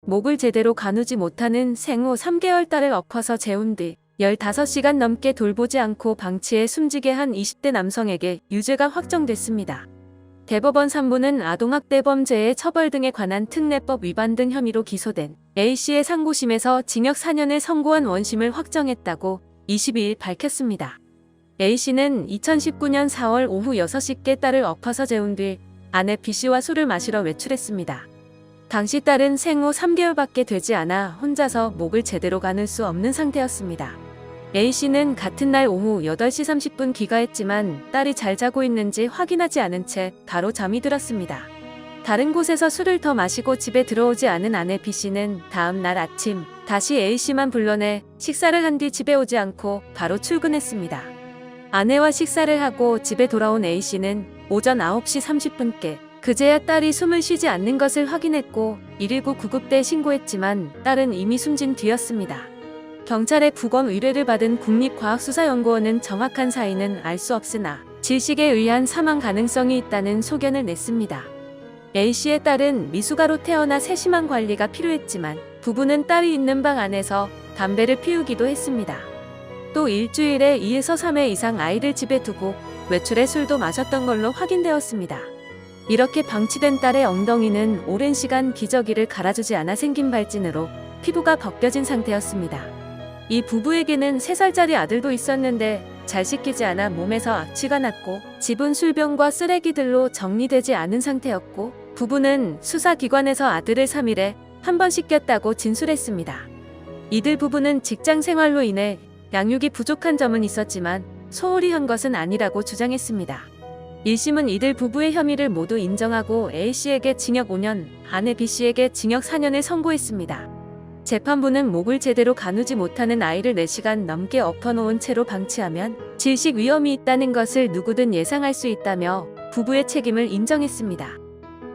목을 제대로 가누지 못하는 생후 3개월 딸을 엎어서 재운 뒤 15시간 넘게 돌보지 않고 방치해 숨지게 한 20대 남성에게 유죄가 확정됐습니다. 대법원 3부는 아동학대범죄의 처벌 등에 관한 특례법 위반 등 혐의로 기소된 A씨의 상고심에서 징역 4년을 선고한 원심을 확정했다고 22일 밝혔습니다. A씨는 2019년 4월 오후 6시께 딸을 엎어서 재운 뒤 아내 B씨와 술을 마시러 외출했습니다. 당시 딸은 생후 3개월밖에 되지 않아 혼자서 목을 제대로 가눌 수 없는 상태였습니다. A씨는 같은 날 오후 8시 30분 귀가했지만 딸이 잘 자고 있는지 확인하지 않은 채 바로 잠이 들었습니다. 다른 곳에서 술을 더 마시고 집에 들어오지 않은 아내 B씨는 다음 날 아침 다시 A씨만 불러내 식사를 한 뒤 집에 오지 않고 바로 출근했습니다. 아내와 식사를 하고 집에 돌아온 A씨는 오전 9시 30분께 그제야 딸이 숨을 쉬지 않는 것을 확인했고 119 구급대에 신고했지만 딸은 이미 숨진 뒤였습니다. 경찰의 부검 의뢰를 받은 국립과학수사연구원은 정확한 사인은 알 수 없으나 질식에 의한 사망 가능성이 있다는 소견을 냈습니다. A씨의 딸은 미숙아로 태어나 세심한 관리가 필요했지만 부부는 딸이 있는 방 안에서 담배를 피우기도 했습니다. 또 일주일에 2에서 3회 이상 아이를 집에 두고 외출해 술도 마셨던 걸로 확인되었습니다. 이렇게 방치된 딸의 엉덩이는 오랜 시간 기저귀를 갈아주지 않아 생긴 발진으로 피부가 벗겨진 상태였습니다. 이 부부에게는 3살짜리 아들도 있었는데 잘 씻기지 않아 몸에서 악취가 났고 집은 술병과 쓰레기들로 정리되지 않은 상태였고 부부는 수사기관에서 아들을 3일에 한 번 씻겼다고 진술했습니다. 이들 부부는 직장 생활로 인해 양육이 부족한 점은 있었지만 소홀히 한 것은 아니라고 주장했습니다. 1심은 이들 부부의 혐의를 모두 인정하고 A씨에게 징역 5년, 아내 B씨에게 징역 4년을 선고했습니다. 재판부는 목을 제대로 가누지 못하는 아이를 4시간 넘게 엎어놓은 채로 방치하면 질식 위험이 있다는 것을 누구든 예상할 수 있다며 부부의 책임을 인정했습니다.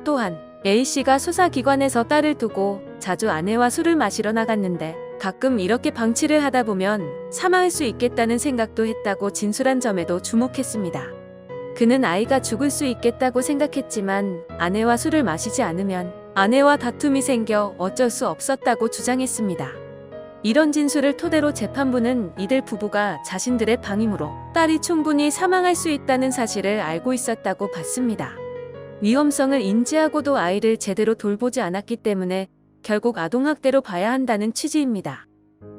또한 A씨가 수사기관에서 딸을 두고 자주 아내와 술을 마시러 나갔는데 가끔 이렇게 방치를 하다 보면 사망할 수 있겠다는 생각도 했다고 진술한 점에도 주목했습니다. 그는 아이가 죽을 수 있겠다고 생각했지만 아내와 술을 마시지 않으면 아내와 다툼이 생겨 어쩔 수 없었다고 주장했습니다. 이런 진술을 토대로 재판부는 이들 부부가 자신들의 방임으로 딸이 충분히 사망할 수 있다는 사실을 알고 있었다고 봤습니다. 위험성을 인지하고도 아이를 제대로 돌보지 않았기 때문에 결국 아동학대로 봐야 한다는 취지입니다.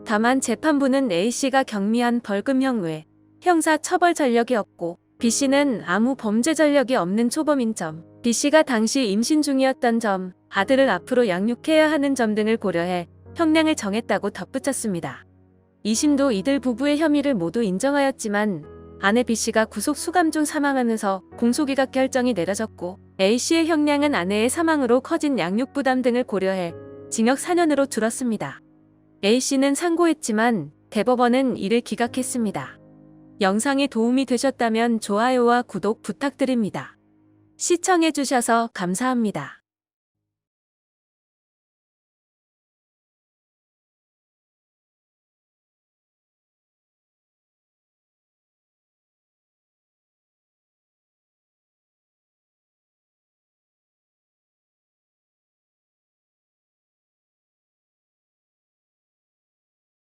다만 재판부는 A씨가 경미한 벌금형 외 형사 처벌 전력이 없고 B씨는 아무 범죄 전력이 없는 초범인 점, B씨가 당시 임신 중이었던 점, 아들을 앞으로 양육해야 하는 점 등을 고려해 형량을 정했다고 덧붙였습니다. 2심도 이들 부부의 혐의를 모두 인정하였지만 아내 B씨가 구속 수감 중 사망하면서 공소기각 결정이 내려졌고 A씨의 형량은 아내의 사망으로 커진 양육 부담 등을 고려해 징역 4년으로 줄었습니다. A씨는 상고했지만 대법원은 이를 기각했습니다. 영상이 도움이 되셨다면 좋아요와 구독 부탁드립니다. 시청해주셔서 감사합니다.